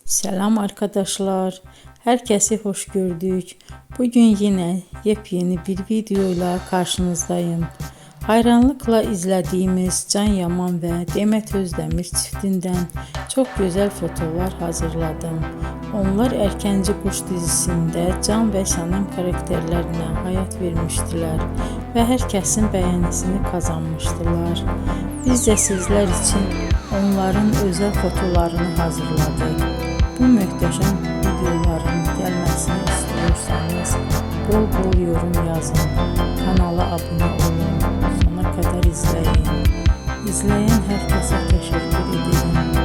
Selam arkadaşlar. Herkesi hoş gördük. Bugün yine yepyeni bir videoyla karşınızdayım. Hayranlıkla izlediğimiz Can Yaman ve Demet Özdemir çiftinden çok güzel fotolar hazırladım. Onlar Erkenci Kuş dizisinde Can ve Sənem karakterlerine hayat vermiştiler ve herkesin beğenisini kazanmıştılar. Biz de sizler için onların özel fotolarını hazırladık. Bu möhtəşəm videoların gəlməsini istiyorsanız bol bol yorum yazın, kanala abone olun, sona kadar izleyin. İzleyen herkese teşekkür ederim.